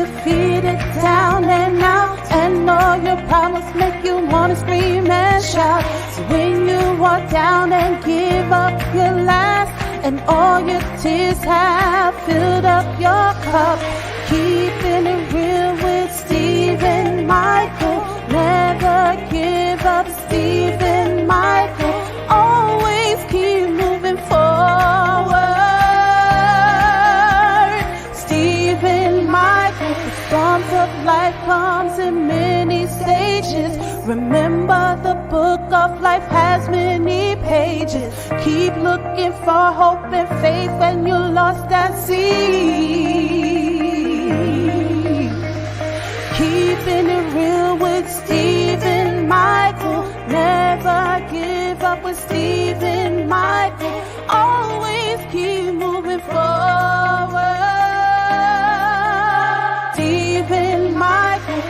defeated down and out, and all your problems make you wanna scream and shout. So when you walk down and give up your last, and all your tears have filled up your cup, keeping it real with Stephen Michael. Never give up, Stephen Michael. Always keep moving forward. Stephen Michael. The storms of life comes in many stages. Remember, the book of life has many pages. Keep looking for hope and faith when you're lost at sea. Keeping it real with Stephen Michael. Never give up with Stephen Michael. Always keep moving forward. Stephen Michael.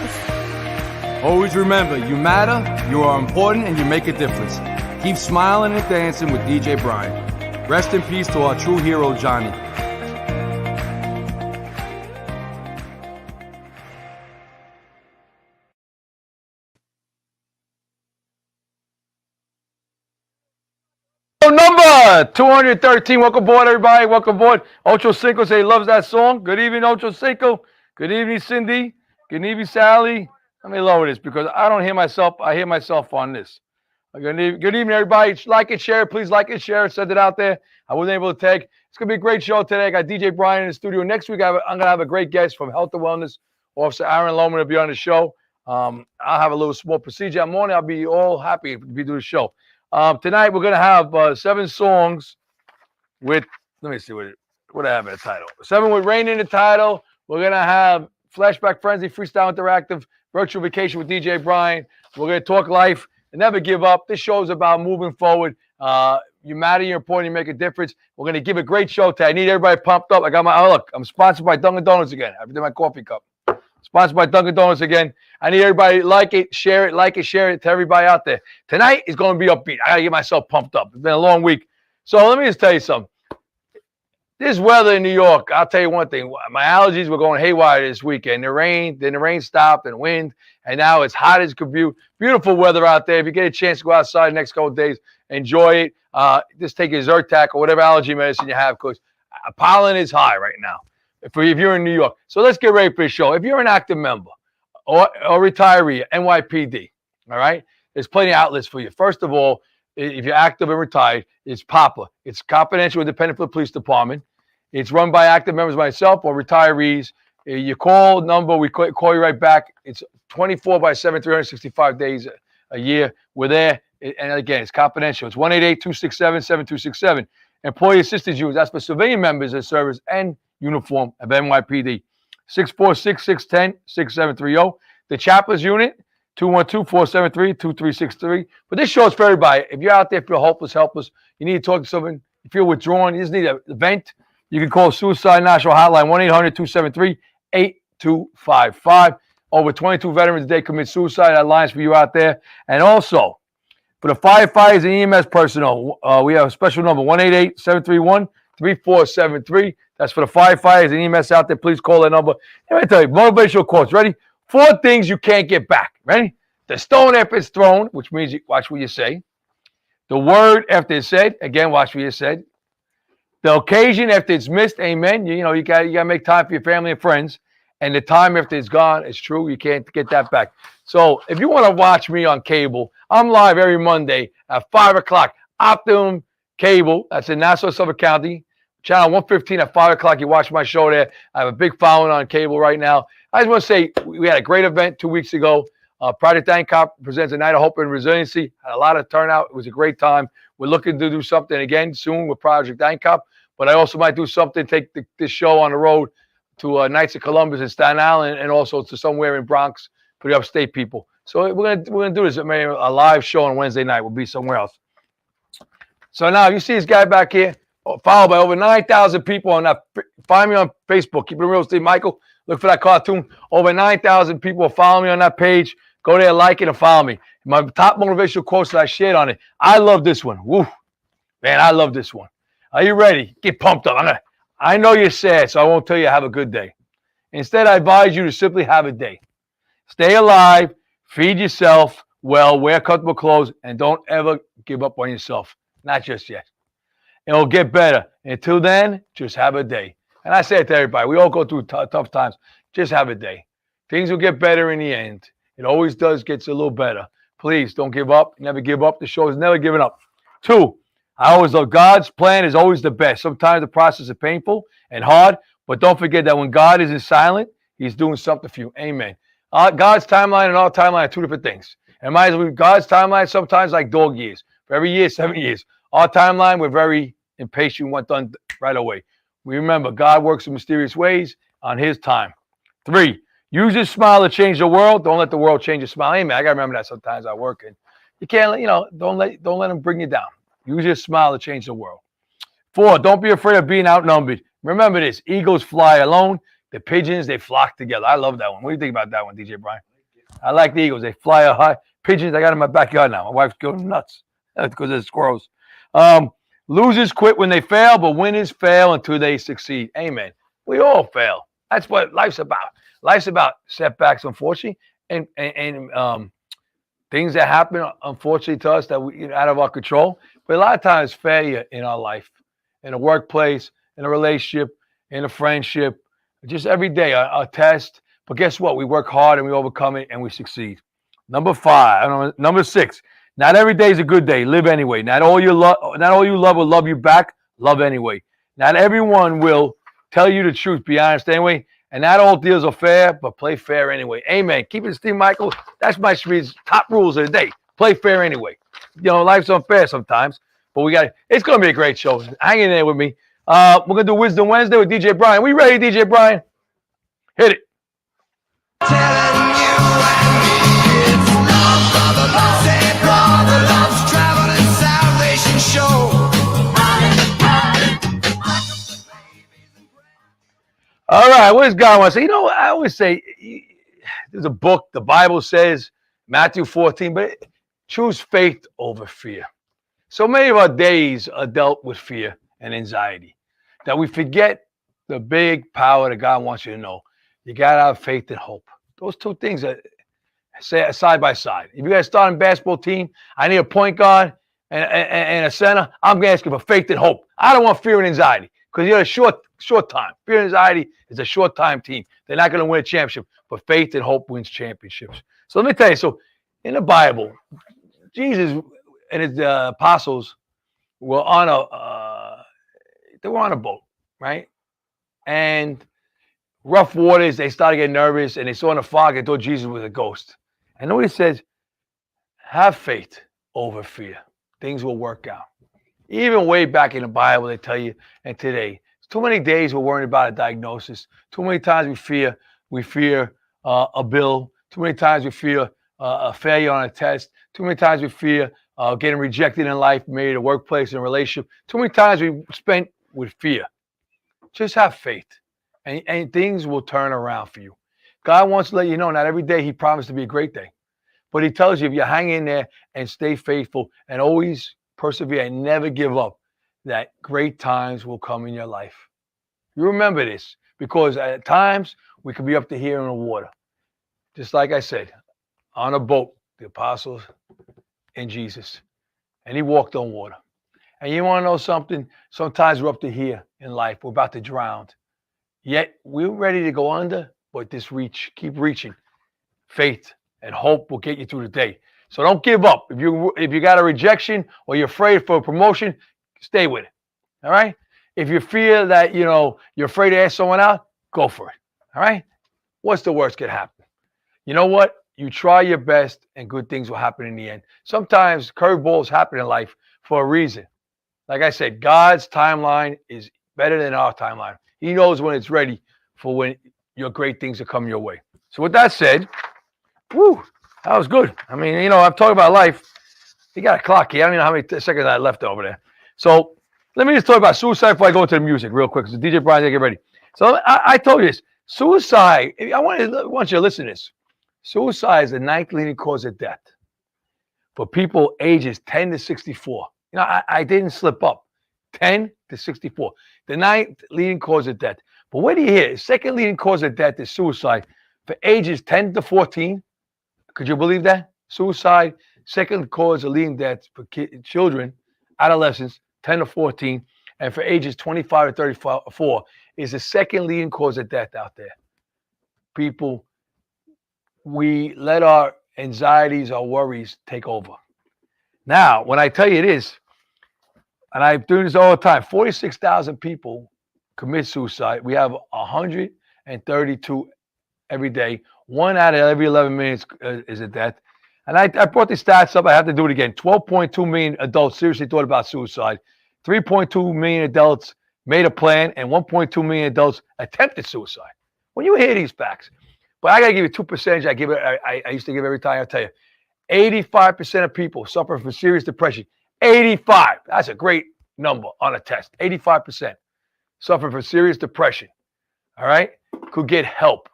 Always remember, you matter, you are important, and you make a difference. Keep smiling and dancing with DJ Brian. Rest in peace to our true hero, Johnny. Number 213. Welcome aboard, everybody. Welcome aboard. Ocho Cinco say he loves that song. Good evening, Ocho Cinco. Good evening, Cindy. Good evening, Sally. Let me lower this because I don't hear myself. I hear myself on this. Good evening, everybody. Like and share. Please like and share. Send it out there. I wasn't able to tag. It's going to be a great show today. I got DJ Brian in the studio. Next week, I'm going to have a great guest from Health and Wellness. Officer Aaron Lohman will be on the show. I'll have a little small procedure. Morning, I'll be all happy to be doing the show. Tonight, we're going to have 7 songs with, let me see what I have in the title. 7 with Rain in the title. We're going to have Flashback Frenzy, Freestyle Interactive, Virtual Vacation with DJ Brian. We're going to talk life and never give up. This show is about moving forward. You matter, you're important, you make a difference. We're going to give a great show today. I need everybody pumped up. I got my, look, I'm sponsored by Dunkin' Donuts again. I did my coffee cup. Sponsored by Dunkin' Donuts again. I need everybody to like it, share it to everybody out there. Tonight is going to be upbeat. I got to get myself pumped up. It's been a long week. So let me just tell you something. This weather in New York, I'll tell you one thing. My allergies were going haywire this weekend. The rain stopped and wind, and now it's hot as could be. Beautiful weather out there. If you get a chance to go outside the next couple of days, enjoy it. Just take your Zyrtec or whatever allergy medicine you have, because pollen is high right now if you're in New York. So let's get ready for the show. If you're an active member or retiree, NYPD, all right, there's plenty of outlets for you. First of all, if you're active and retired, it's PAPA. It's Confidential Independent for the Police Department. It's run by active members, myself, or retirees. You call number, we call you right back. It's 24/7, 365 days a year. We're there. And again, it's confidential. It's 1-888-267-7267. Employee Assistance Unit, that's for civilian members of service and uniform of NYPD. 646-610-6730. The Chaplains Unit, 212-473-2363. But this show is for everybody. If you're out there, feel hopeless, helpless, you need to talk to someone, you feel withdrawn, you just need an vent, you can call Suicide National Hotline, 1-800-273-8255. Over 22 veterans today commit suicide. That line's for you out there. And also, for the firefighters and EMS personnel, we have a special number, 1-888-731-3473. That's for the firefighters and EMS out there. Please call that number. Let me tell you, motivational quotes. Ready? 4 things you can't get back. Ready? The stone after it's thrown, which means watch what you say. The word after it's said. Again, watch what you said. The occasion after it's missed, amen. You got to make time for your family and friends. And the time after it's gone, it's true. You can't get that back. So if you want to watch me on cable, I'm live every Monday at 5 o'clock. Optimum Cable. That's in Nassau, Suffolk County. Channel 115 at 5 o'clock. You watch my show there. I have a big following on cable right now. I just want to say we had a great event 2 weeks ago. Project ANCOP presents a night of hope and resiliency. Had a lot of turnout. It was a great time. We're looking to do something again soon with Project ANCOP. But I also might do something, take this show on the road to Knights of Columbus in Staten Island, and also to somewhere in Bronx for the upstate people. So we're gonna do this. Maybe a live show on Wednesday night. We'll be somewhere else. So now you see this guy back here, followed by over 9,000 people on that. Find me on Facebook. Keep it real, Steve Michael. Look for that cartoon. Over 9,000 people follow me on that page. Go there, like it, and follow me. My top motivational quotes that I shared on it. I love this one. Woo, man, I love this one. Are you ready? Get pumped up. I know you're sad, so I won't tell you have a good day. Instead, I advise you to simply have a day. Stay alive, feed yourself well, wear comfortable clothes, and don't ever give up on yourself. Not just yet. It'll get better. Until then, just have a day. And I say it to everybody. We all go through tough times. Just have a day. Things will get better in the end. It always does, gets a little better. Please don't give up. Never give up. The show is never giving up. 2, I always love God's plan is always the best. Sometimes the process is painful and hard, but don't forget that when God isn't silent, he's doing something for you. Amen. God's timeline and our timeline are 2 different things. And might as well, God's timeline sometimes like dog years. For every year, 7 years. Our timeline, we're very impatient. We want done right away. We remember God works in mysterious ways on his time. 3, use your smile to change the world. Don't let the world change your smile. Amen. I gotta remember that sometimes I work and you can't, don't let them bring you down. Use your smile to change the world. 4, don't be afraid of being outnumbered. Remember this: eagles fly alone. The pigeons, they flock together. I love that one. What do you think about that one, DJ Brian? I like the eagles. They fly high. Pigeons, I got in my backyard now. My wife's going nuts because of the squirrels. Losers quit when they fail, but winners fail until they succeed. Amen. We all fail. That's what life's about. Life's about setbacks, unfortunately, and things that happen, unfortunately, to us that we out of our control. But a lot of times, failure in our life, in a workplace, in a relationship, in a friendship, just every day, a test. But guess what? We work hard and we overcome it and we succeed. Number 6. Not every day is a good day. Live anyway. Not all you love will love you back. Love anyway. Not everyone will tell you the truth. Be honest anyway. And not all deals are fair, but play fair anyway. Amen. Keep it, Steve Michael. That's my street's top rules of the day. Play fair anyway. Life's unfair sometimes, but it's going to be a great show. Hang in there with me. We're going to do Wisdom Wednesday with DJ Brian. We ready, DJ Brian? Hit it. Telling you and me it's love, brother, love. Say brother, love's traveling salvation show. All right, what does God want to say? I always say there's a book, the Bible says, Matthew 14, but choose faith over fear. So many of our days are dealt with fear and anxiety that we forget the big power that God wants you to know. You got to have faith and hope. Those 2 things are side by side. If you got a starting basketball team, I need a point guard and a center. I'm going to ask you for faith and hope. I don't want fear and anxiety because you're a short time. Fear and anxiety is a short time team. They're not going to win a championship, but faith and hope wins championships. So let me tell you. So in the Bible, Jesus and his apostles were on a boat, right? And rough waters, they started getting nervous and they saw in the fog, they thought Jesus was a ghost. And then he says, have faith over fear. Things will work out. Even way back in the Bible, they tell you, and today, too many days we're worrying about a diagnosis. Too many times we fear a bill. Too many times we fear a failure on a test. Too many times we fear getting rejected in life, maybe the workplace, in a relationship. Too many times we spent with fear. Just have faith. And things will turn around for you. God wants to let you know, not every day he promised to be a great day. But he tells you if you hang in there and stay faithful and always persevere and never give up, that great times will come in your life. You remember this because at times we could be up to here in the water. Just like I said, on a boat, the apostles and Jesus. And he walked on water. And you want to know something? Sometimes we're up to here in life. We're about to drown. Yet we're ready to go under, but keep reaching. Faith and hope will get you through the day. So don't give up. If you got a rejection or you're afraid for a promotion, stay with it. All right? If you feel that, you're afraid to ask someone out, go for it. All right? What's the worst could happen? You know what? You try your best and good things will happen in the end. Sometimes curveballs happen in life for a reason. Like I said, God's timeline is better than our timeline. He knows when it's ready for when your great things are coming your way. So with that said, that was good. I mean, I'm talking about life. You got a clock here. I don't know how many seconds I left over there. So let me just talk about suicide before I go into the music real quick. So DJ Brian, get ready. So I told you this. Suicide, I want you to listen to this. Suicide is the 9th leading cause of death for people ages 10 to 64. I didn't slip up. 10 to 64. The 9th leading cause of death. But what do you hear? Second leading cause of death is suicide for ages 10 to 14. Could you believe that? Suicide, second cause of leading death for children, adolescents, 10 to 14, and for ages 25 to 34 is the second leading cause of death out there. People, we let our anxieties, our worries take over. Now, when I tell you this, and I do this all the time, 46,000 people commit suicide. We have 132 every day. 1 out of every 11 minutes is a death. And I brought the stats up. I have to do it again. 12.2 million adults seriously thought about suicide. 3.2 million adults made a plan, and 1.2 million adults attempted suicide. When you hear these facts, but I got to give you 2%. I used to give every time. I tell you, 85% of people suffer from serious depression. 85. That's a great number on a test. 85% suffer from serious depression. All right, could get help.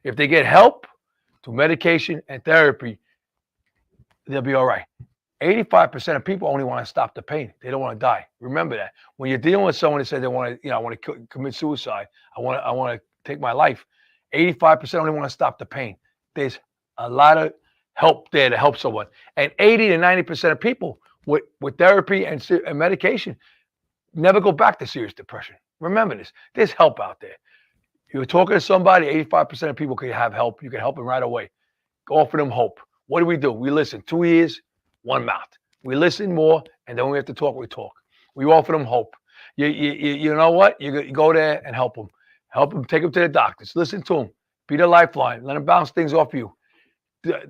If they get help through medication and therapy, they'll be all right. 85% of people only want to stop the pain. They don't want to die. Remember that. When you're dealing with someone that says they want to, I want to commit suicide, I want to take my life, 85% only want to stop the pain. There's a lot of help there to help someone. And 80 to 90% of people with therapy and medication never go back to serious depression. Remember this. There's help out there. You're talking to somebody, 85% of people can have help. You can help them right away. Offer them hope. What do? We listen. 2 ears, 1 mouth. We listen more, and then when we have to talk, we talk. We offer them hope. You know what? You go there and help them. Help them, take them to the doctors. Listen to them. Be the lifeline. Let them bounce things off you.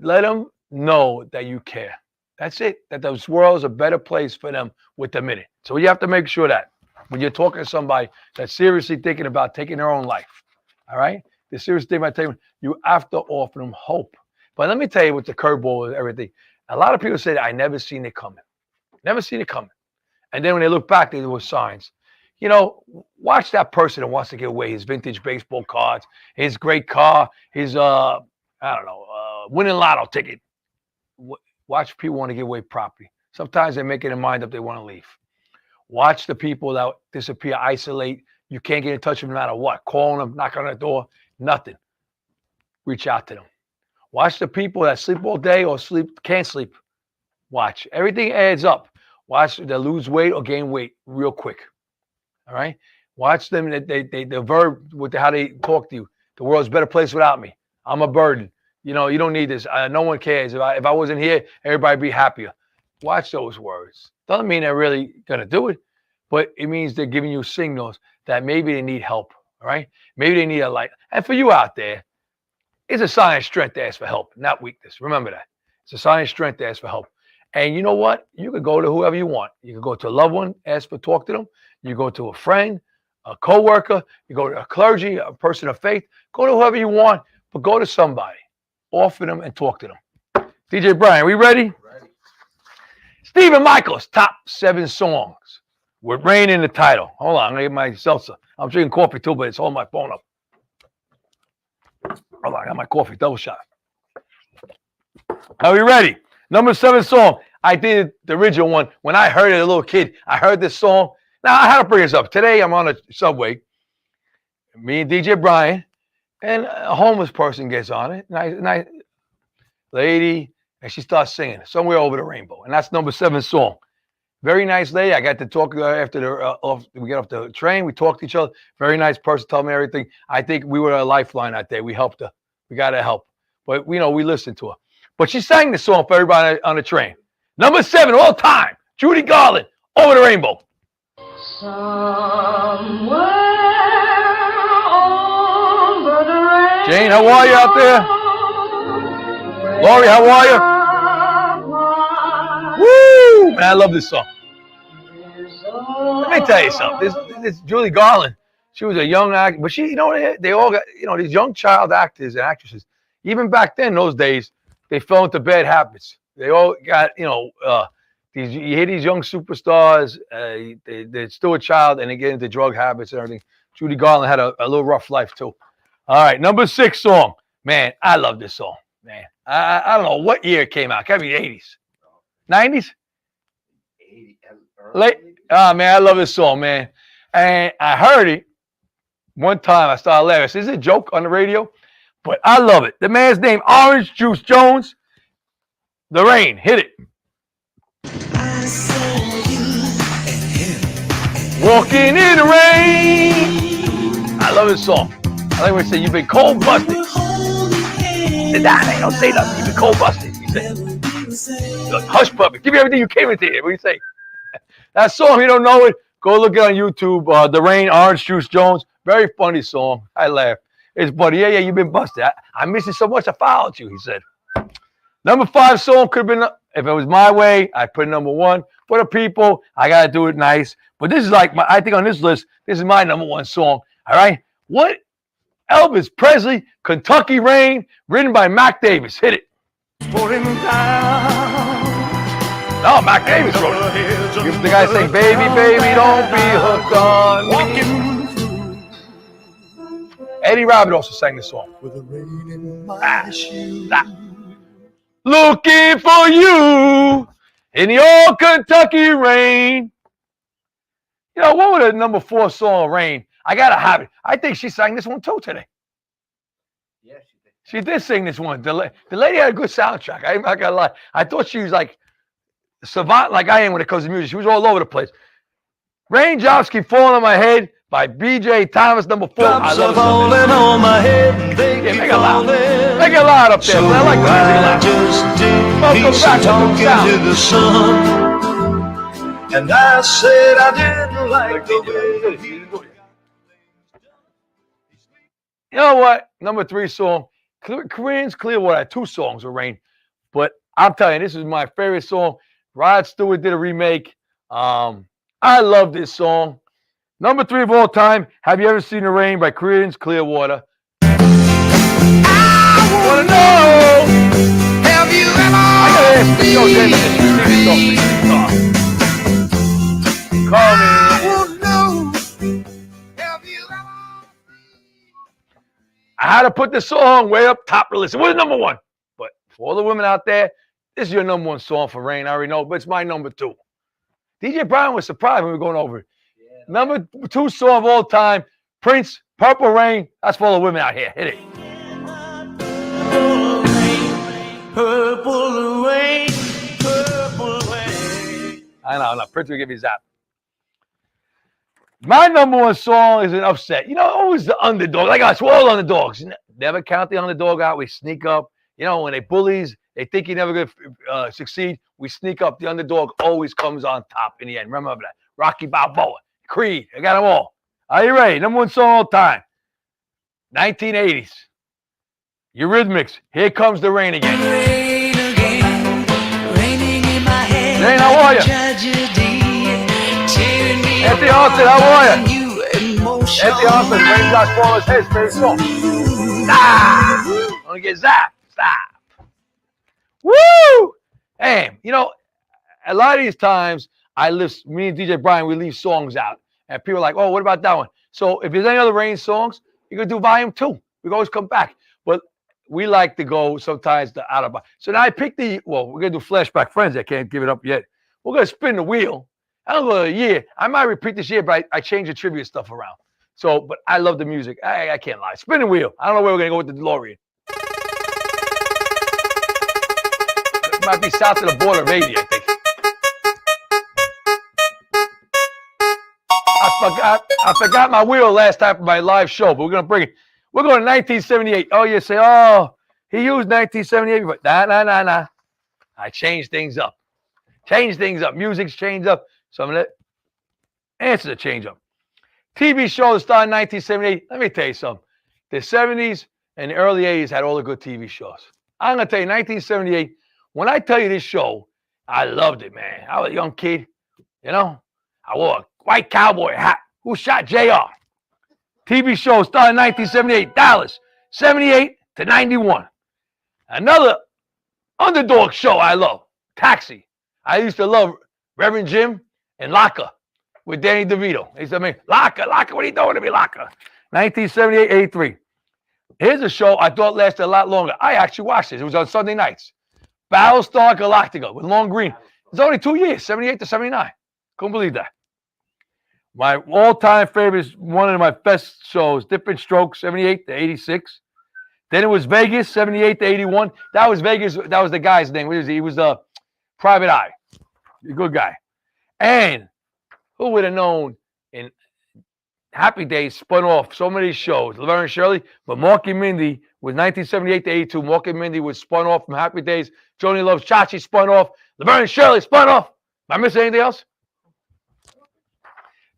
Let them know that you care. That's it. That this world is a better place for them with the minute. So you have to make sure that when you're talking to somebody that's seriously thinking about taking their own life, all right? They're seriously thinking about taking, you have to offer them hope. But let me tell you what the curveball and everything. A lot of people say that I never seen it coming. Never seen it coming. And then when they look back, there were signs. You know, watch that person that wants to give away his vintage baseball cards, his great car, his winning lotto ticket. Watch people want to give away property. Sometimes they make it in mind up they want to leave. Watch the people that disappear, isolate. You can't get in touch with them no matter what. Calling them, knock on their door, nothing. Reach out to them. Watch the people that sleep all day or can't sleep. Watch. Everything adds up. Watch them lose weight or gain weight real quick. All right? Watch them. The verb with how they talk to you. The world's a better place without me. I'm a burden. You know, you don't need this. No one cares. If I wasn't here, everybody'd be happier. Watch those words. Doesn't mean they're really going to do it, but it means they're giving you signals that maybe they need help. All right? Maybe they need a light. And for you out there, it's a sign of strength to ask for help, not weakness. Remember that. It's a sign of strength to ask for help. And you know what? You could go to whoever you want. You could go to a loved one, talk to them. You go to a friend, a coworker. You go to a clergy, a person of faith. Go to whoever you want, but go to somebody. Offer them and talk to them. DJ Brian, we ready? Ready. Stephen Michaels, top 7 songs with Rain in the title. Hold on, I'm going to get my seltzer. I'm drinking coffee too, but it's holding my phone up. Hold on, I got my coffee, double shot. Are we ready? Number 7 song. I did the original one. When I heard it as a little kid, I heard this song. Now, I had to bring this up. Today, I'm on a subway. Me and DJ Brian, and a homeless person gets on it. Nice lady, and she starts singing Somewhere Over the Rainbow. And that's number 7 song. Very nice lady. I got to talk to her after we get off the train. We talked to each other. Very nice person. Told me everything. I think we were a lifeline that day. We helped her. We got to help. But, we listened to her. But she sang the song for everybody on the train. Number 7 all time, Judy Garland, Over the Rainbow. Somewhere over the rainbow. Jane, how are you out there? Lori, how are you? Woo! Man, I love this song. Let me tell you something. This Judy Garland, she was a young actor, but they all got, these young child actors and actresses. Even back then, those days, they fell into bad habits. They all got, you hear these young superstars, they're still a child and they get into drug habits and everything. Judy Garland had a little rough life too. All right, number 6 song. Man, I love this song. Man, I don't know what year it came out. It can't be the 80s. 90s? 80. Late. Oh, man, I love this song, man. And I heard it one time I started laughing. I said, is it a joke on the radio? But I love it. The man's name, Orange Juice Jones. The Rain. Hit it. Walking in the rain. I love this song. I like when he said, you've been cold busted. Said, nah, ain't don't say nothing. You've been cold busted. He said, look, hush puppy. Give me everything you came into here. What do you say? That song, if you don't know it, go look it on YouTube. The Rain, Orange Juice Jones. Very funny song. I laugh. It's buddy. Yeah, you've been busted. I miss you so much. I followed you, he said. Number 5 song could have been, if it was my way, I'd put it number 1. For the people, I got to do it nice. But this is like, I think on this list, this is my number 1 song. All right? What? Elvis Presley, Kentucky Rain, written by Mac Davis. Hit it. No, Mac Davis wrote it. You the guy saying, baby, baby, don't be hooked on me. Eddie Rabbit also sang this song. Looking for you in the old Kentucky rain. You know, what was the number 4 song, Rain? I gotta have it. I think she sang this one too today. Yeah, she did. She did sing this one. The lady had a good soundtrack. I'm not gonna lie. I thought she was like savant like I am when it comes to music. She was all over the place. Raindrops Keep Falling on My Head by B.J. Thomas, number 4. I love falling on my head and they Yeah, keep make it loud. falling. Make it loud up there. So I like the music I loud. just did Welcome peace back and to the talking sound. to the sun. And I said I didn't like the way You know what? Number 3 song. Koreans Clearwater had 2 songs of Rain. But I'm telling you, this is my favorite song. Rod Stewart did a remake. I love this song. Number 3 of all time. Have you ever seen the Rain by Koreans Clearwater? I wanna know. Have you I gotta ask ever you, David, seen if you sing this song, please. Call me. won't know. Have you ever I had to put the song way up top of the list. It was number 1. But for all the women out there, this is your number 1 song for Rain. I already know, but it's my number 2. DJ Brown was surprised when we were going over it. Number 2 song of all time, Prince, Purple Rain. That's for all the women out here. Hit it. Purple rain, purple rain. I know. Prince will give you that. My number 1 song is an upset. You know, always the underdog. Like us, we're all underdogs. Never count the underdog out. We sneak up. You know, when they bullies, they think you're never going to succeed. We sneak up. The underdog always comes on top in the end. Remember that. Rocky Balboa, Creed. I got them all. Are you ready? Number 1 song all time. 1980s. Eurythmics. Here Comes the Rain Again. Rain again, raining in my head. Jane, how are you? Tragedy, tearing me Anthony apart. Austin, how are you? New emotion. Anthony Austin, Raindrops Fall on His Head, favorite song. Stop! I'm gonna get zapped. Stop. Woo! Damn, you know, a lot of these times me and DJ Brian, we leave songs out. And people are like, oh, what about that one? So if there's any other Rain songs, you're gonna do volume 2. We can always come back. But we like to go sometimes to out of. So now I picked we're gonna do Flashback Friends. I can't give it up yet. We're gonna spin the wheel. I don't go a year. I might repeat this year, but I change the trivia stuff around. So, but I love the music. I can't lie. Spin the wheel. I don't know where we're gonna go with the DeLorean. It might be south of the border of 80, I think. I forgot my wheel last time for my live show, but we're gonna bring it. We're going to 1978. Oh, you say, oh, he used 1978, but nah. I changed things up. Music's changed up. Some of the answers are changed up. TV show that started in 1978. Let me tell you something. The 70s and the early 80s had all the good TV shows. I'm going to tell you, 1978, when I tell you this show, I loved it, man. I was a young kid, you know. I wore a white cowboy hat. Who shot JR? TV show started in 1978, Dallas, 78 to 91. Another underdog show I love, Taxi. I used to love Reverend Jim and Locker with Danny DeVito. He said to me, Locker, what are you doing to me, Locker? 1978, 83. Here's a show I thought lasted a lot longer. I actually watched it. It was on Sunday nights. Battlestar Galactica with Lon Green. It's only 2 years, 78 to 79. Couldn't believe that. My all-time favorite is one of my best shows, Different Strokes, 78 to 86. Then it was Vegas, 78 to 81. That was Vegas. That was the guy's name. What is he? He was the Private Eye. A good guy. And who would have known in Happy Days spun off so many shows, Laverne and Shirley, but Mork and Mindy was 1978 to 82. Mork and Mindy was spun off from Happy Days. Joni Loves Chachi spun off. Laverne and Shirley spun off. Am I missing anything else?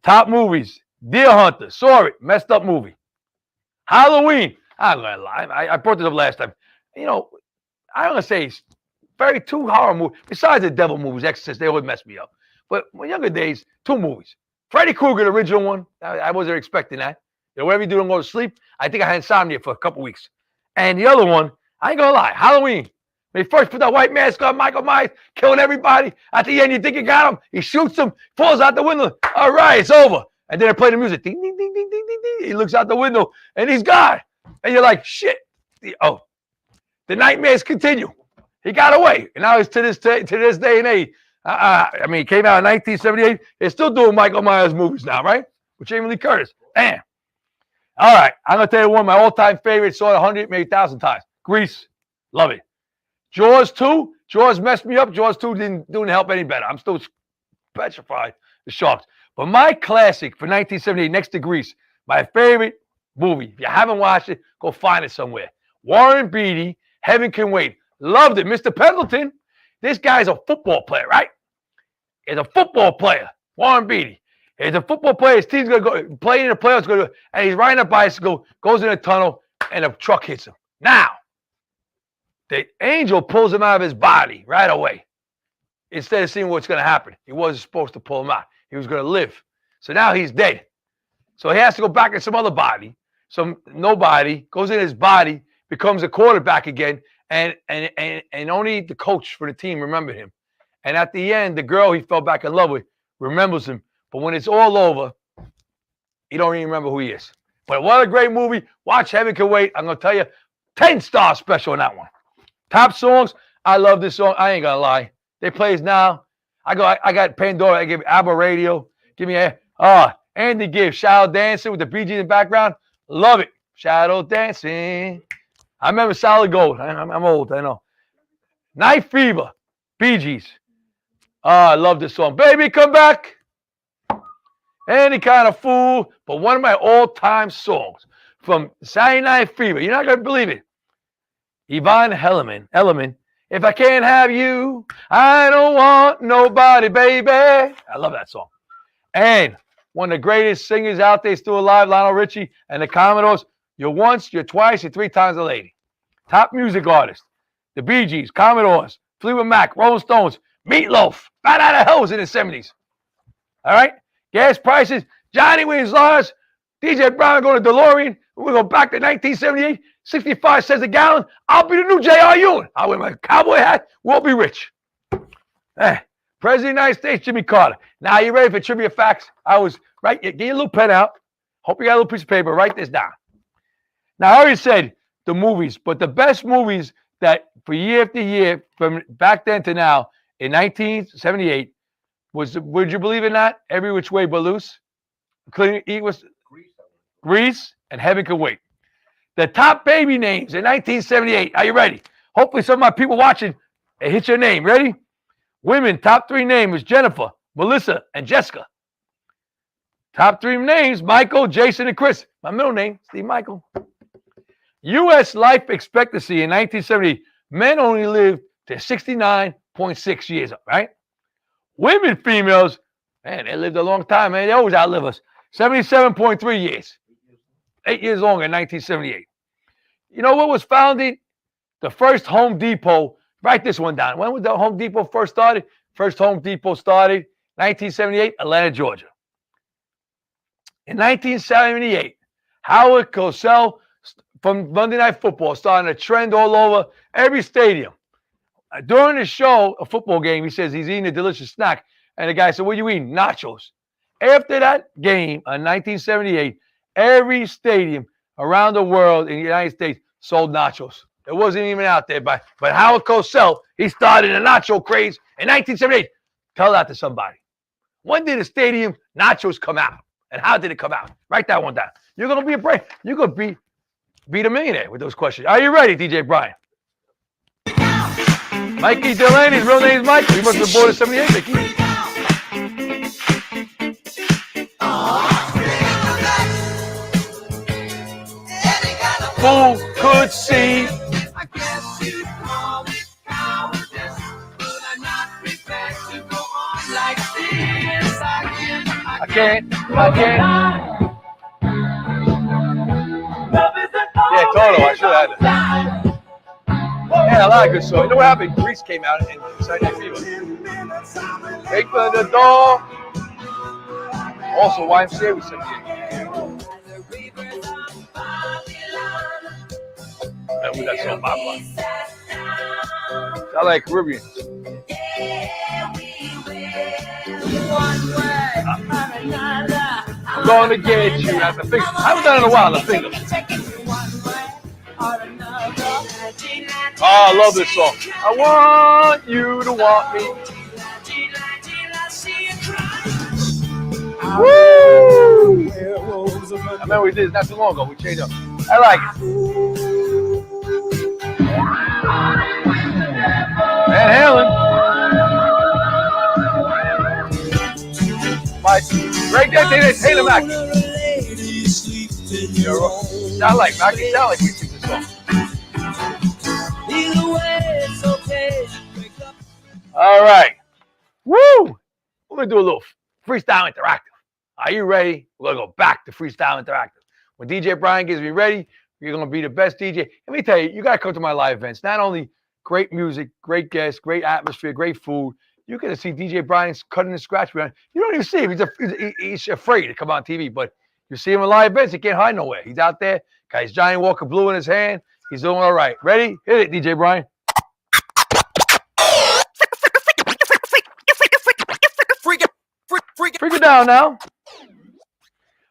Top movies. Deer Hunter. Saw it. Messed up movie. Halloween. I'm going to lie. I brought this up last time. You know, I'm going to say very two horror movies. Besides the devil movies, Exorcist, they always mess me up. But my younger days, two movies. Freddy Krueger, the original one. I wasn't expecting that. You know, whatever you do, don't go to sleep. I think I had insomnia for a couple weeks. And the other one, I ain't going to lie, Halloween. When he first put that white mask on, Michael Myers, killing everybody. At the end, you think you got him. He shoots him, falls out the window. All right, it's over. And then they play the music. Ding, ding, ding, ding, ding, ding, ding. He looks out the window, and he's gone. And you're like, shit. Oh, the nightmares continue. He got away. And now it's to this day and age. I mean, it came out in 1978. They're still doing Michael Myers movies now, right? With Jamie Lee Curtis. Damn. All right. I'm going to tell you one of my all-time favorites. Saw it 100, maybe 1,000 times. Grease. Love it. Jaws 2. Jaws messed me up. Jaws 2 didn't help any better. I'm still petrified. The sharks. But my classic for 1978, next to Grease, my favorite movie. If you haven't watched it, go find it somewhere. Warren Beatty, Heaven Can Wait. Loved it. Mr. Pendleton. This guy's a football player, right? He's a football player. Warren Beatty. He's a football player. His team's going to go play in the playoffs, and he's riding a bicycle, goes in a tunnel, and a truck hits him. Now, the angel pulls him out of his body right away. Instead of seeing what's going to happen. He wasn't supposed to pull him out. He was going to live. So now he's dead. So he has to go back in some other body. Nobody goes in his body, becomes a quarterback again, and only the coach for the team remembered him. And at the end, the girl he fell back in love with remembers him. But when it's all over, he don't even remember who he is. But what a great movie. Watch Heaven Can Wait. I'm going to tell you, 10-star special on that one. Top songs. I love this song. I ain't going to lie. They plays now. I got Pandora. I give ABBA Radio. Give me Andy Gibb, Shadow Dancing with the Bee Gees in the background. Love it. Shadow Dancing. I remember Solid Gold. I'm old, I know. Night Fever, Bee Gees. I love this song. Baby, come back. Any kind of fool. But one of my all-time songs from Saturday Night Fever. You're not going to believe it. Yvonne Elliman. If I can't have you, I don't want nobody, baby. I love that song. And one of the greatest singers out there still alive, Lionel Richie and the Commodores. You're once, you're twice, you're three times a lady. Top music artists. The Bee Gees, Commodores, Fleetwood Mac, Rolling Stones, Meatloaf, Bat Out of Hell was in the 70s. All right? Gas prices, Johnny Williams Lars, DJ Brown going to DeLorean. We're going back to 1978, 65 cents a gallon. I'll be the new J.R. Ewing. I'll wear my cowboy hat. We'll be rich. President of the United States, Jimmy Carter. Now, you ready for trivia facts? I was, right? Get your little pen out. Hope you got a little piece of paper. Write this down. Now, I already said the movies, but the best movies that for year after year, from back then to now, in 1978, was, would you believe in that? Every Which Way But Loose, Grease, and Heaven Can Wait. The top baby names in 1978. Are you ready? Hopefully some of my people watching, it hit your name. Ready? Women, top three names was Jennifer, Melissa, and Jessica. Top three names, Michael, Jason, and Chris. My middle name, Steve Michael. U.S. life expectancy in 1970, men only lived to 69.6 years, right? Women, females, man, they lived a long time, man. They always outlive us. 77.3 years. 8 years longer in 1978. You know what was founded? The first Home Depot. Write this one down. When was the Home Depot first started? First Home Depot started 1978, Atlanta, Georgia. In 1978, Howard Cosell from Monday Night Football started a trend all over every stadium. During the show, a football game, he says he's eating a delicious snack. And the guy said, what are you eating? Nachos. After that game in 1978, every stadium around the world in the United States sold nachos. It wasn't even out there. But Howard Cosell, he started a nacho craze in 1978. Tell that to somebody. When did the stadium nachos come out? And how did it come out? Write that one down. You're gonna be a brain. You're gonna beat a millionaire with those questions. Are you ready, DJ Brian? Mikey Delaney, his real name is Mike. He must have been born in 78, Mickey. Fool could see. I guess you'd call it cowardice, but I'm not prepared to go on like this. I can't. Yeah, Toto, I should have had that. Yeah, a lot of good songs. You know what happened? Grease came out and Saturday Night Fever. Open the door. Also, YMCA was 78. And we got some Babylon. I like Caribbean. I'm going to get you at the finger. I haven't done it in a while, the finger. Oh, I love this song. I want you to want me. Woo! I remember we did it not too long ago. We changed up. I like it. Van Halen. My great day, Taylor Mac. Sound like Mackie. Sound like we sing this song. All right. Woo! We're going to do a little freestyle interactive. Are you ready? We're going to go back to freestyle interactive. When DJ Brian gets me ready, you're going to be the best DJ. Let me tell you, you got to come to my live events. Not only great music, great guests, great atmosphere, great food. You're going to see DJ Brian's cutting and scratch behind. You don't even see him. He's afraid to come on TV, but you see him in live events. He can't hide nowhere. He's out there. Got his Johnny Walker Blue in his hand. He's doing all right. Ready? Hit it, DJ Brian. Freak it down now.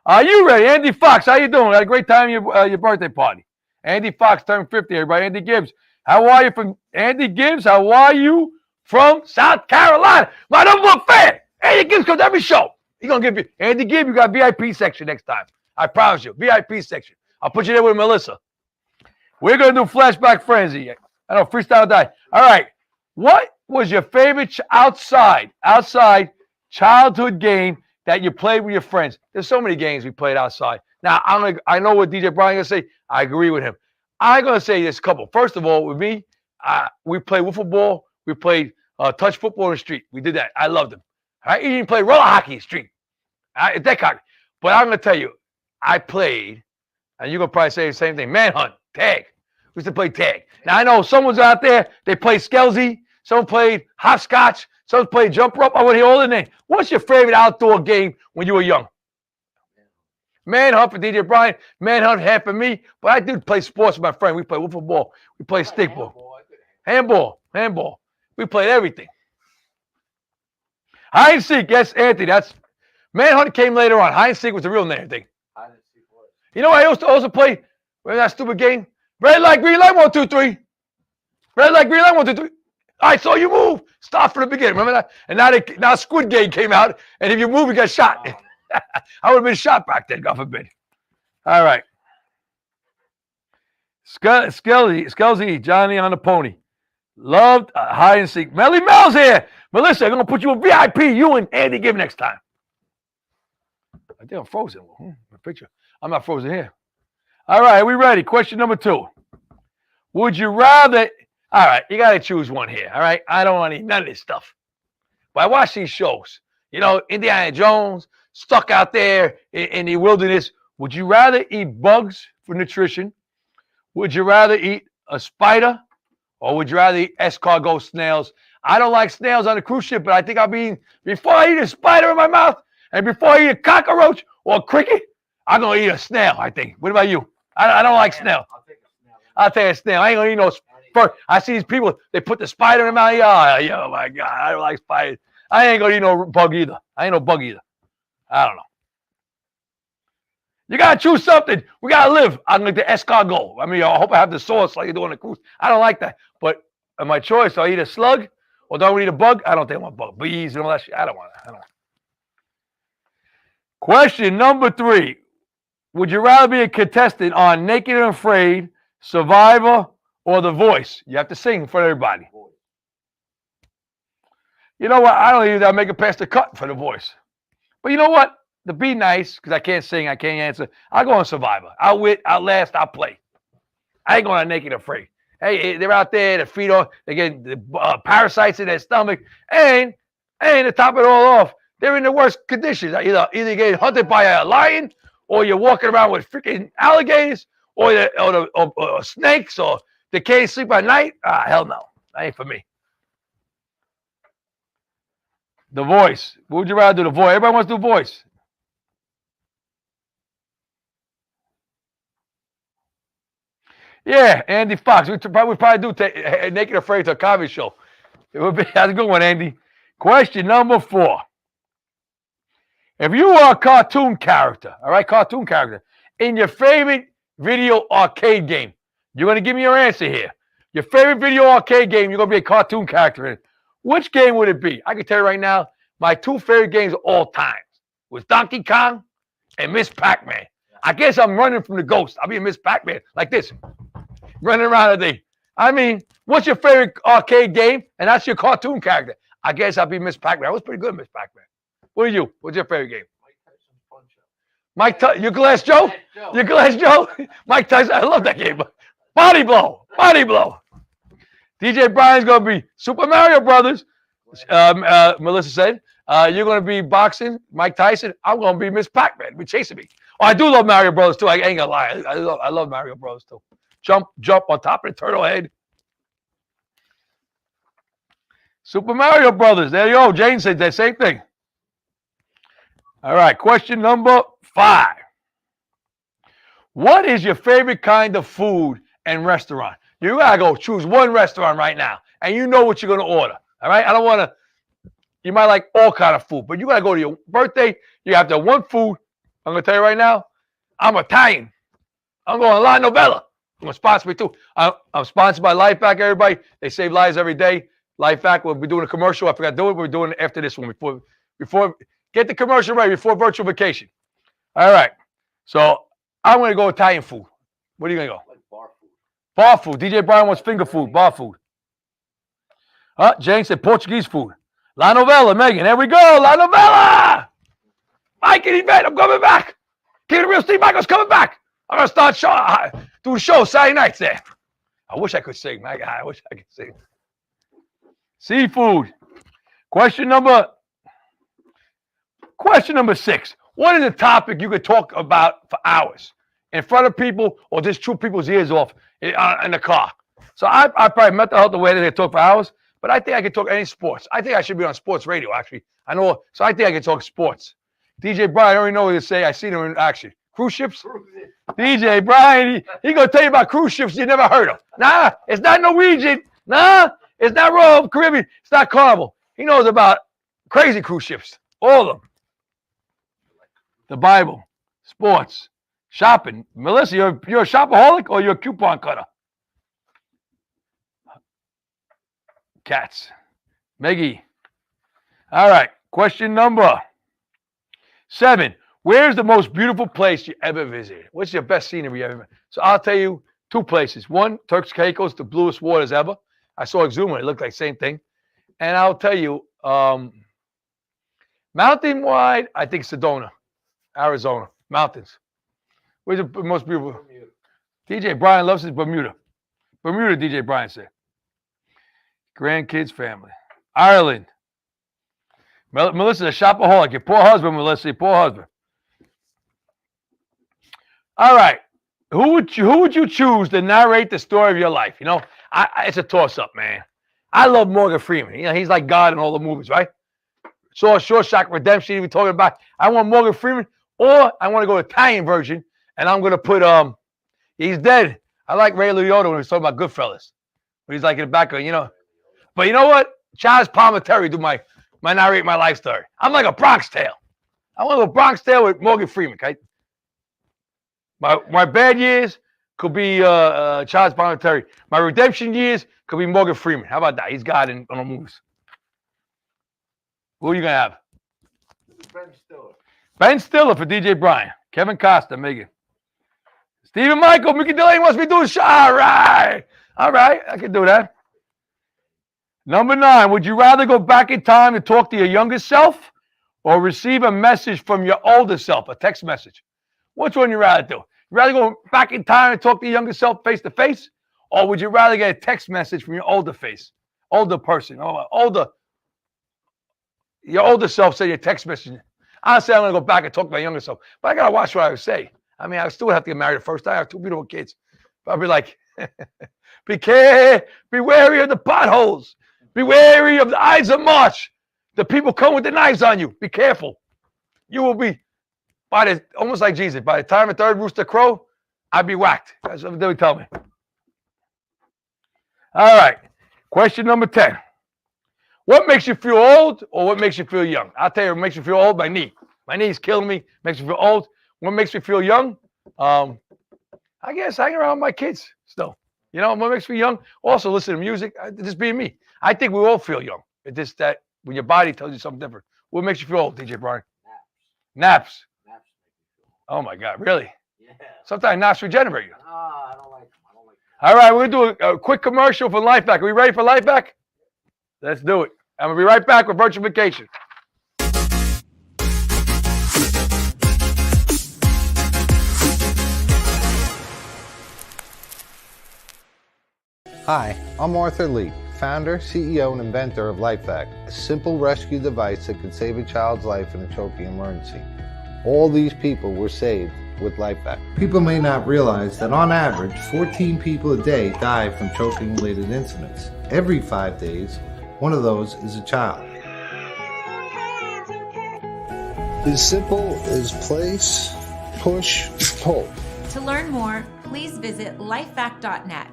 Are you ready? Andy Fox, how you doing? Had a great time at your birthday party. Andy Fox turned 50, everybody. Andy Gibbs. How are you from Andy Gibbs? How are you from South Carolina? My number one fan. Andy Gibbs comes to every show. He's going to give you, Andy Gibbs, you got VIP section next time. I promise you. VIP section. I'll put you there with Melissa. We're going to do Flashback Frenzy. I know, freestyle die. All right. What was your favorite outside childhood game that you played with your friends? There's so many games we played outside. Now, I know what DJ Brian is going to say. I agree with him. I'm going to say this couple. First of all, with me, we played wiffle ball. We played touch football in the street. We did that. I loved them. I even played roller hockey in the street. Deck hockey. But I'm going to tell you, I played, and you're going to probably say the same thing, manhunt, tag. We used to play tag. Now, I know someone's out there, they play Skelsy. Someone played hopscotch. Someone played jump rope. I want to hear all the names. What's your favorite outdoor game when you were young? Manhunt for DJ Brian. Manhunt half for me. But I did play sports with my friend. We played wiffle ball. We played stickball. Handball. We played everything. Hide and seek. Yes, Anthony. That's Manhunt came later on. Hide and seek was the real name thing. You know what I used to also play? Remember that stupid game? Red light, green light, 1, 2, 3. Red light, green light, 1, 2, 3. All right, so you move. Start from the beginning. Remember that? And now Squid Game came out, and if you move, you got shot. I would have been shot back then, God forbid. All right. Skelsy, Johnny on the pony. Loved hide and seek. Melly Mel's here. Melissa, I'm going to put you in VIP. You and Andy Gibb next time. I think I'm frozen. My picture. I'm not frozen here. All right, are we ready? Question number 2. Would you rather... All right, you got to choose one here, all right? I don't want none of this stuff. But I watch these shows. You know, Indiana Jones, stuck out there in the wilderness. Would you rather eat bugs for nutrition? Would you rather eat a spider? Or would you rather eat escargot snails? I don't like snails on a cruise ship, but I think I'll be eating, before I eat a spider in my mouth, and before I eat a cockroach or a cricket, I'm going to eat a snail, I think. What about you? I don't like snail. I'll take a snail. I ain't going to eat no spider. I see these people, they put the spider in my eye. Oh, my God. I don't like spiders. I ain't going to eat no bug either. I ain't no bug either. I don't know. You got to choose something. We got to live. I'm going to escargot. I mean, I hope I have the sauce like you do on the cruise. I don't like that. But my choice, do I eat a slug or do I eat a bug? I don't think I want bug. Bees and all that shit. I don't want that. Question number 3. Would you rather be a contestant on Naked and Afraid, Survivor, or The Voice? You have to sing for everybody. You know what? I don't even I'll make it past the cut for The Voice. But you know what? To be nice, because I can't sing, I can't answer, I'll go on Survivor. I'll wit, I'll last, I'll play. I ain't going on Naked and Afraid. Hey, they're out there, their feet on, they get parasites in their stomach, and to top it all off, they're in the worst conditions. Either you get hunted by a lion, or you're walking around with freaking alligators, or snakes, or they can't sleep at night. Ah, hell no. That ain't for me. The Voice. What would you rather do? The Voice. Everybody wants to do Voice. Yeah, Andy Fox. We probably do take Naked Afraid to a comedy show. It would be, that's a good one, Andy. Question number 4. If you are a cartoon character, all right, cartoon character, in your favorite video arcade game, you're going to give me your answer here. Your favorite video arcade game, you're going to be a cartoon character in. Which game would it be? I can tell you right now, my 2 favorite games of all time was Donkey Kong and Miss Pac-Man. I guess I'm running from the ghost. I'll be Miss Pac-Man like this, running around the day. I mean, what's your favorite arcade game? And that's your cartoon character. I guess I'll be Miss Pac-Man. I was pretty good, Miss Pac-Man. What are you? What's your favorite game? Mike Tyson. You Glass Joe? You Glass Joe? Mike Tyson. I love that game. Body blow. Body blow. DJ Brian's going to be Super Mario Brothers. Melissa said. You're going to be boxing, Mike Tyson. I'm going to be Miss Pac-Man. Be chasing me. Oh, I do love Mario Brothers too. I ain't going to lie. I love Mario Brothers too. Jump on top of the turtle head. Super Mario Brothers. There you go. Jane said that same thing. All right. Question number 5. What is your favorite kind of food and restaurant? You got to go choose one restaurant right now, and you know what you're going to order. All right? I don't want to. You might like all kind of food, but you got to go to your birthday. You have to have one food. I'm going to tell you right now, I'm Italian. I'm going La Novella. I'm going to sponsor me too. I'm sponsored by LifeVac, everybody. They save lives every day. LifeVac, we'll be doing a commercial. I forgot to do it. We're doing it after this one. Before get the commercial ready before virtual vacation. All right. So I'm going to go Italian food. What are you going to go? Like bar food. Bar food. DJ Brian wants finger food. Bar food. Jane said Portuguese food. La Novella, Megan. There we go. La Novella. Mike and Yvette, I'm coming back. Keep it real, Steve Michael's coming back. I'm going to start do the show Saturday nights there. I wish I could sing. My God, I wish I could sing. Seafood. Question number 6. What is a topic you could talk about for hours in front of people or just chew people's ears off in the car? So I probably mental health the way that they talk for hours, but I think I could talk any sports. I think I should be on sports radio, actually. I know, so I think I can talk sports. DJ Brian, I already know what to say. I seen him in action. Cruise ships? DJ Brian, he gonna tell you about cruise ships you never heard of. Nah, it's not Norwegian. Nah, it's not Royal Caribbean. It's not Carnival. He knows about crazy cruise ships. All of them. The Bible, sports, shopping. Melissa, you're a shopaholic or you're a coupon cutter? Cats. Meggie. All right. Question number 7. Where's the most beautiful place you ever visited? What's your best scenery you ever? So I'll tell you 2 places. One, Turks Caicos, the bluest waters ever. I saw Exuma. It looked like the same thing. And I'll tell you, mountain-wide, I think Sedona, Arizona. Mountains. Where's the most beautiful? Bermuda. DJ Brian loves his Bermuda. Bermuda, DJ Brian said. Grandkids, family. Ireland. Melissa's a shopaholic. Your poor husband, Melissa. Your poor husband. All right. Who would you choose to narrate the story of your life? You know, it's a toss-up, man. I love Morgan Freeman. You know, he's like God in all the movies, right? So Shawshank Redemption, even talking about. I want Morgan Freeman, or I want to go Italian version, and I'm gonna put he's dead. I like Ray Liotta when he was talking about Goodfellas. When he's like in the back of, you know. But you know what? Charles Palminteri do my narrate my life story. I'm like a Bronx Tale. I want to go Bronx Tale with Morgan Freeman, okay? My bad years could be Charles Palminteri. My redemption years could be Morgan Freeman. How about that? He's God on the movies. Who are you gonna have? Ben Stiller. Ben Stiller for DJ Brian. Kevin Costa, Megan. Stephen Michael, Mickey Delaney wants me to do a show. All right. All right. I can do that. Number 9, would you rather go back in time and talk to your younger self or receive a message from your older self, a text message? Which one you rather do? You rather go back in time and talk to your younger self face to face, or would you rather get a text message from your older person, your older self say your text message? Honestly, I'm going to go back and talk to my younger self, but I got to watch what I would say. I mean, I still would have to get married the first time. I have 2 beautiful kids. But I'll be like, be wary of the potholes. Be wary of the Ides of March. The people come with the knives on you. Be careful. You will be, almost like Jesus, by the time the 3rd rooster crow, I'd be whacked. That's what they would tell me. All right. Question number 10. What makes you feel old or what makes you feel young? I'll tell you what makes you feel old, my knee. My knee's killing me. Makes me feel old. What makes me feel young? I guess hanging around with my kids still. You know, what makes me young? Also listen to music. Just being me. I think we all feel young. It's just that when your body tells you something different. What makes you feel old, DJ Brian? Naps. Naps. Oh my God, really? Yeah. Sometimes naps regenerate you. I don't like them. All right, we're going to do a quick commercial for Life Back. Are we ready for Life Back? Let's do it. I'm going to be right back with Virtual Vacation. Hi, I'm Arthur Lee, founder, CEO, and inventor of LifeVac, a simple rescue device that can save a child's life in a choking emergency. All these people were saved with LifeVac. People may not realize that on average, 14 people a day die from choking-related incidents. Every 5 days, one of those is a child. As simple as place, push, pull. To learn more, please visit lifevac.net.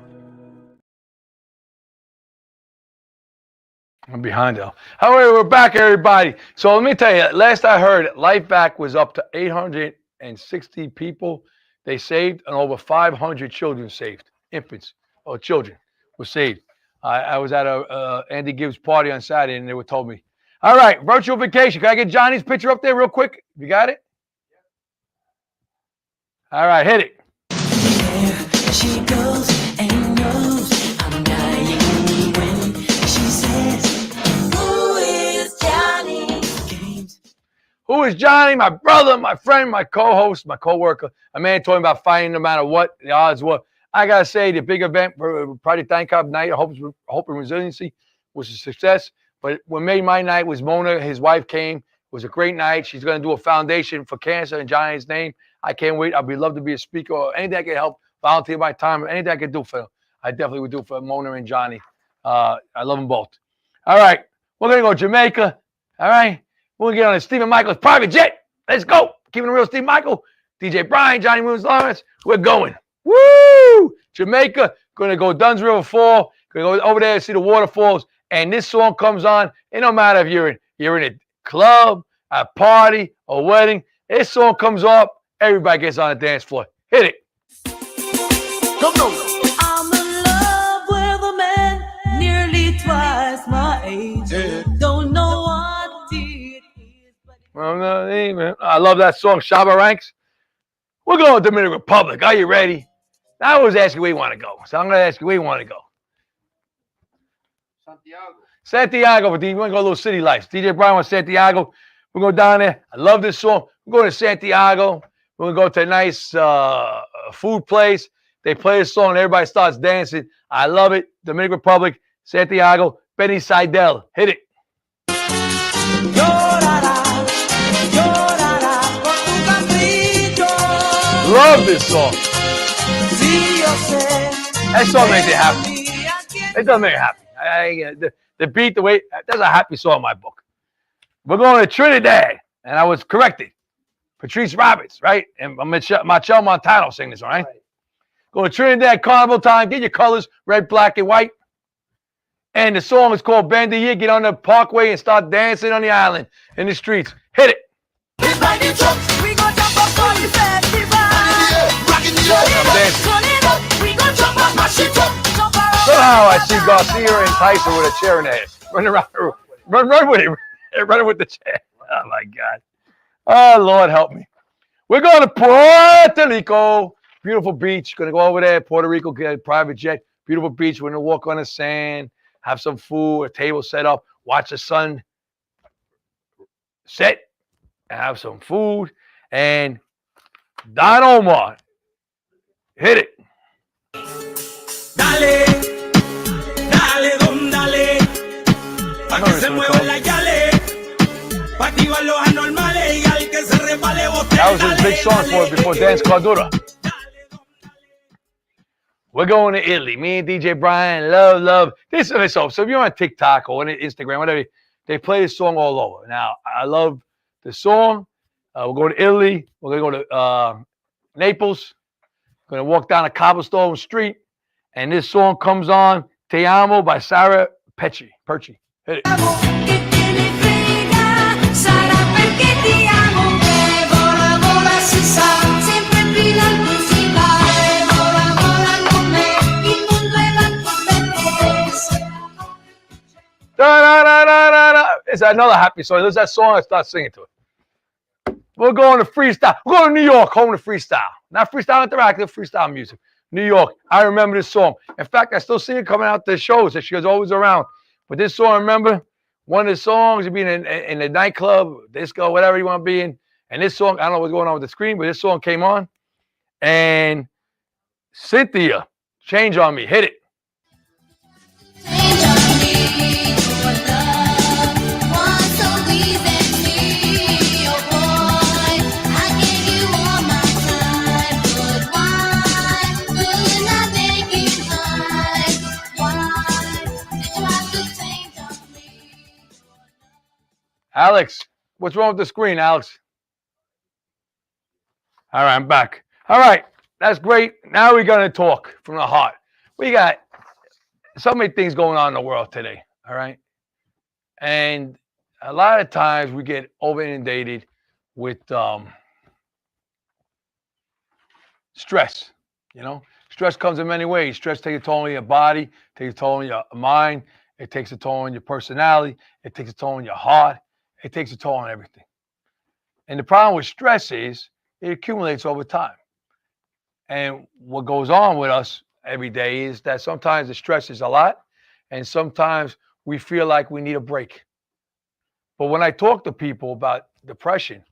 I'm behind though. However, we're back, everybody. So let me tell you, last I heard, Life Back was up to 860 people they saved and over 500 children saved. Infants or children were saved. I was at a Andy Gibbs party on Saturday and they were told me. All right, Virtual Vacation. Can I get Johnny's picture up there real quick? You got it? All right, hit it. There she goes and knows I'm dying when she says, "Who is Johnny?" Who is Johnny? My brother, my friend, my co-host, my co-worker. A man talking about fighting no matter what the odds were. I got to say, the big event for Project Thank Night, Hope and Resiliency, was a success. But what made my night was Mona, his wife, came. It was a great night. She's going to do a foundation for cancer in Johnny's name. I can't wait. I'd be love to be a speaker or anything I can help, volunteer my time, anything I can do for them. I definitely would do for Mona and Johnny. I love them both. All right. We're going to go to Jamaica. All right. We're going to get on a Stephen Michaels private jet. Let's go. Keeping it real, Steve Michael, DJ Brian, Johnny Williams Lawrence. We're going. Woo! Jamaica. Going to go Dunn's River Fall. Going to go over there and see the waterfalls. And this song comes on. It don't matter if you're in a club, a party, a wedding. This song comes up. Everybody gets on the dance floor. Hit it. Come on. I'm in love with a man nearly twice my age. Don't know what it is, but I love that song, Shabba Ranks. We're going to Dominican Republic. Are you ready? I was asking where you want to go. So I'm going to ask you where you want to go. Santiago, but you want to go a little city life. DJ Brian wants Santiago. We're going down there. I love this song. We're going to Santiago. We're going to go to a nice food place. They play this song and everybody starts dancing. I love it. Dominican Republic, Santiago, Benny Seidel. Hit it. Love this song. That song makes it happy. It doesn't make it happy. The beat, the way, that's a happy song in my book. We're going to Trinidad, and I was corrected. Patrice Roberts, right? And Machel Montano sing this, all right? Going to Trinidad, carnival time, get your colors, red, black, and white. And the song is called Bandilla. Get on the parkway and start dancing on the island, in the streets. Hit it. we ride the trucks, we go jump up on the festival. I'm dancing. Turn it up, we go jump up, mash it up. Somehow I see Garcia and Tyson with a chair in their head. Run around, run with it, running with the chair. Oh my God! Oh, Lord, help me. We're going to Puerto Rico. Beautiful beach. Going to go over there, Puerto Rico, get a private jet. Beautiful beach. We're going to walk on the sand, have some food, a table set up, watch the sun set, and have some food. And Don Omar, hit it. Dale, dale, don, dale. Pa' que se muevan las yales. Pa' activar los anormales. Y al que se repale, bote. That was his big song for it before Dance Cardura. We're going to Italy. Me and DJ Brian, love. This is so if you're on TikTok or on Instagram, whatever, they play this song all over. Now, I love the song. We're going to Italy. We're going to go to Naples. Going to walk down a cobblestone street. And this song comes on, Te Amo by Sarah Perci. Hit it. Che te ne frega, sarà perché ti amo. E vola, vola, si sa, sempre più in alto si va. E vola, vola con me, il mondo è l'alto per te. It's another happy song. There's that song, I start singing to it. We're going to freestyle. We're going to New York, home to freestyle. Not freestyle interactive, freestyle music. New York. I remember this song. In fact, I still see it coming out to shows that she was always around. But this song, I remember one of the songs, you'd be in the nightclub, disco, whatever you want to be in. And this song, I don't know what's going on with the screen, but this song came on. And Cynthia, Change on Me, hit it. Change on me, your love, one so easy, oh boy. I gave you all my time, but why will not make you mine? Why they try to change on me? Alex, what's wrong with the screen, Alex? All right, I'm back. All right, that's great. Now we're going to talk from the heart. We got so many things going on in the world today, all right? And a lot of times we get over inundated with stress, you know? Stress comes in many ways. Stress takes a toll on your body, takes a toll on your mind, it takes a toll on your personality, it takes a toll on your heart, it takes a toll on everything. And the problem with stress is it accumulates over time. And what goes on with us every day is that sometimes the stress is a lot, and sometimes we feel like we need a break. But when I talk to people about depression,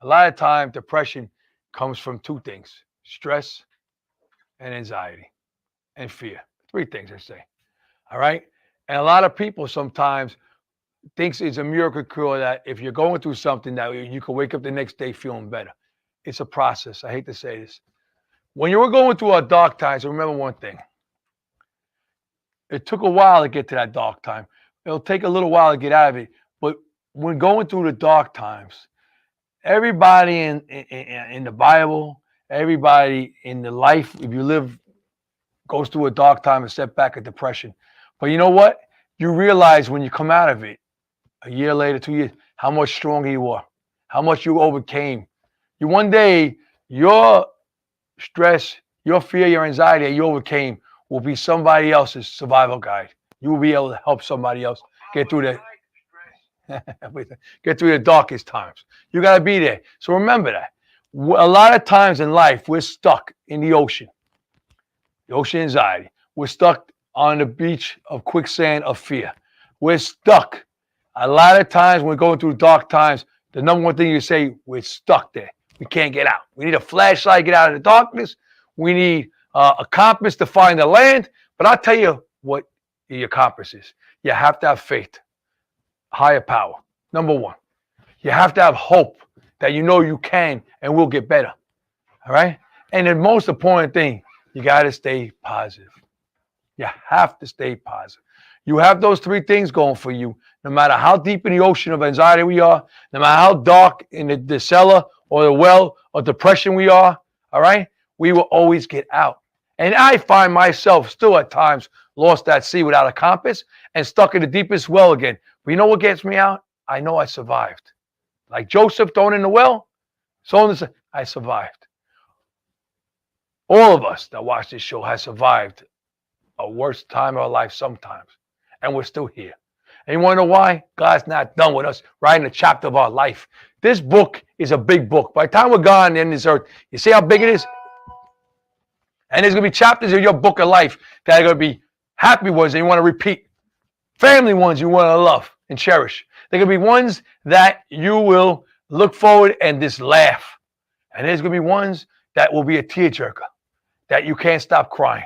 a lot of times depression comes from two things: stress and anxiety and fear. Three things I say. All right. And a lot of people sometimes thinks it's a miracle cure that if you're going through something that you can wake up the next day feeling better. It's a process. I hate to say this. When you were going through our dark times, remember one thing. It took a while to get to that dark time. It'll take a little while to get out of it. But when going through the dark times, everybody in the Bible, everybody in the life, if you live, goes through a dark time, a setback, a depression. But you know what? You realize when you come out of it, a year later, 2 years, how much stronger you are, how much you overcame. You one day, your stress, your fear, your anxiety that you overcame will be somebody else's survival guide. You will be able to help somebody else get through the darkest times. You got to be there. So remember that. A lot of times in life, we're stuck in the ocean anxiety. We're stuck on the beach of quicksand of fear. We're stuck. A lot of times when we're going through dark times, the number one thing you say, we're stuck there. We can't get out. We need a flashlight to get out of the darkness. We need a compass to find the land. But I'll tell you what your compass is. You have to have faith, higher power. Number one, you have to have hope that you know you can and will get better. All right? And the most important thing, you got to stay positive. You have to stay positive. You have those three things going for you. No matter how deep in the ocean of anxiety we are, no matter how dark in the cellar or the well of depression we are, all right, we will always get out. And I find myself still at times lost at sea without a compass and stuck in the deepest well again. But you know what gets me out? I know I survived. Like Joseph thrown in the well, I survived. All of us that watch this show has survived a worst time of our life sometimes. And we're still here. And you want to know why? God's not done with us writing a chapter of our life. This book is a big book. By the time we're gone in this earth, you see how big it is? And there's going to be chapters of your book of life that are going to be happy ones that you want to repeat. Family ones you want to love and cherish. They're going to be ones that you will look forward and just laugh. And there's going to be ones that will be a tearjerker, that you can't stop crying.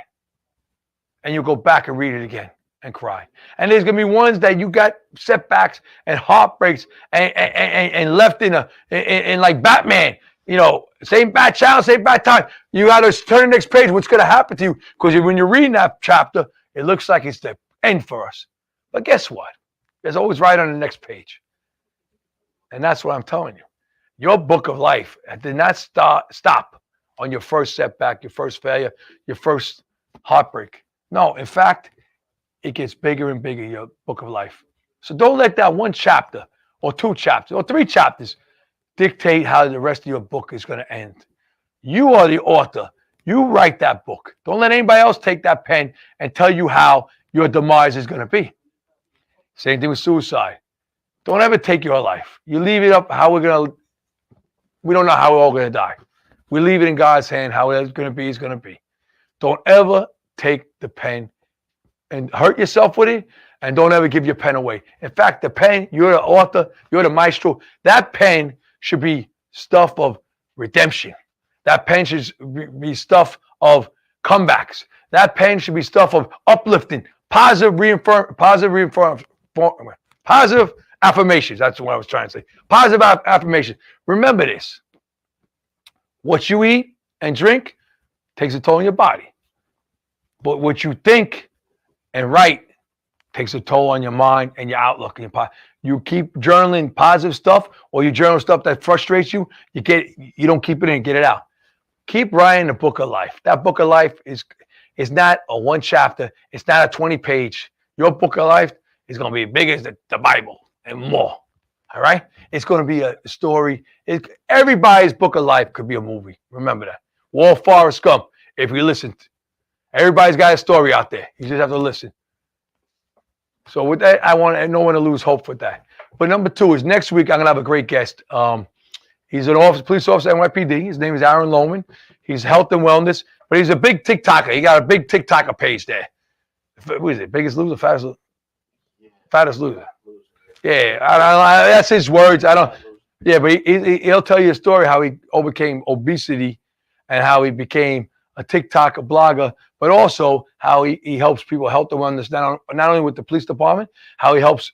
And you go back and read it again and cry. And there's going to be ones that you got setbacks and heartbreaks and left in like Batman. You know, same bad child, same bad time. You got to turn the next page. What's going to happen to you? Because when you're reading that chapter, it looks like it's the end for us. But guess what? There's always right on the next page. And that's what I'm telling you. Your book of life did not stop on your first setback, your first failure, your first heartbreak. No, in fact, it gets bigger and bigger, your book of life. So don't let that one chapter or two chapters or three chapters dictate how the rest of your book is going to end. You are the author. You write that book. Don't let anybody else take that pen and tell you how your demise is going to be. Same thing with suicide. Don't ever take your life. You leave it up how we don't know how we're all going to die. We leave it in God's hand. How it's going to be is going to be. Don't ever take the pen and hurt yourself with it, and don't ever give your pen away. In fact, the pen, you're the author, you're the maestro. That pen should be stuff of redemption. That pen should be stuff of comebacks. That pen should be stuff of uplifting, positive affirmations. That's what I was trying to say. Positive affirmations. Remember this. What you eat and drink takes a toll on your body. But what you think and write takes a toll on your mind and your outlook. You keep journaling positive stuff, or you journal stuff that frustrates you. You don't keep it in, get it out. Keep writing the book of life. That book of life is not a one chapter. It's not a 20-page. Your book of life is going to be as big as the Bible and more. All right? It's going to be a story. Everybody's book of life could be a movie. Remember that. Wolf, Forrest Gump, if you listen. Everybody's got a story out there. You just have to listen. So with that, I want no one to lose hope with that. But number two is next week I'm going to have a great guest. He's an police officer at NYPD. His name is Aaron Lohman. He's health and wellness, but he's a big TikToker. He got a big TikToker page there. What is it? Biggest loser, fattest loser? Fattest loser. Yeah, that's his words. Yeah, but he'll tell you a story how he overcame obesity and how he became a TikTok, a blogger, but also how he helps people health and wellness, not only with the police department, how he helps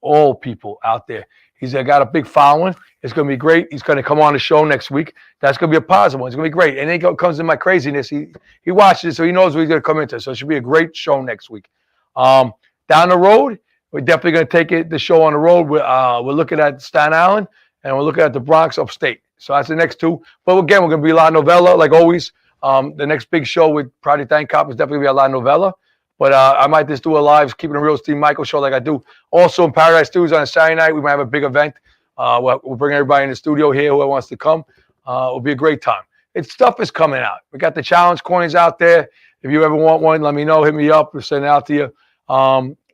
all people out there. He's got a big following. It's going to be great. He's going to come on the show next week. That's going to be a positive one. It's going to be great. And then he comes in my craziness. He watches it, so he knows what he's going to come into. So it should be a great show next week. Down the road, we're definitely going to take the show on the road. We're looking at Staten Island, and we're looking at the Bronx upstate. So that's the next two. But again, we're going to be La Novella, like always. The next big show with Project Thank Cop is definitely going to be a La Novella. But I might just do a live Keeping It Real Steve Michael show like I do. Also in Paradise Studios on a Saturday night, we might have a big event. We'll bring everybody in the studio here who wants to come. It'll be a great time. Stuff is coming out. We got the challenge coins out there. If you ever want one, let me know. Hit me up. We'll send it out to you.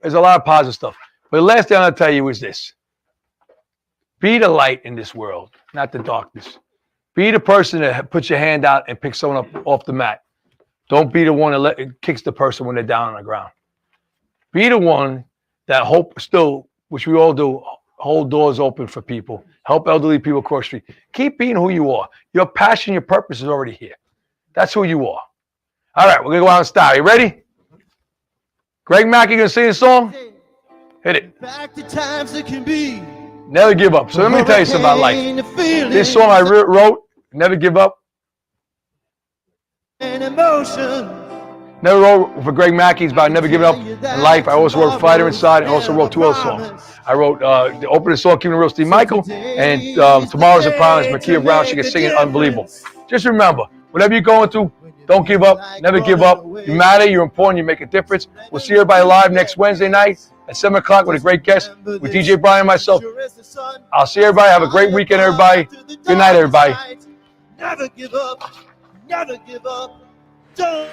There's a lot of positive stuff. But the last thing I'm going to tell you is this. Be the light in this world, not the darkness. Be the person that puts your hand out and picks someone up off the mat. Don't be the one that kicks the person when they're down on the ground. Be the one that which we all do, hold doors open for people. Help elderly people cross the street. Keep being who you are. Your passion, your purpose is already here. That's who you are. All right, we're going to go out and start. You ready? Greg Mackey going to sing a song? Hit it. Back to times that can be. Never give up. So let me tell you something about life. This song I wrote, Never Give Up. And emotion. Never wrote for Greg Mackey. It's about never giving up in life. I also wrote Fighter Inside and also wrote two other songs. I wrote the opening song, Keeping It Real Steve Michael, and Tomorrow's a Promise, Makia Brown. She can sing it unbelievable. Just remember, whatever you're going through, don't give up. Never give up. You matter. You're important. You make a difference. We'll see everybody live next Wednesday night at 7 o'clock with a great guest with DJ Brian and myself. I'll see everybody. Have a great weekend, everybody. Good night, everybody. Never give up. Never give up. Don't.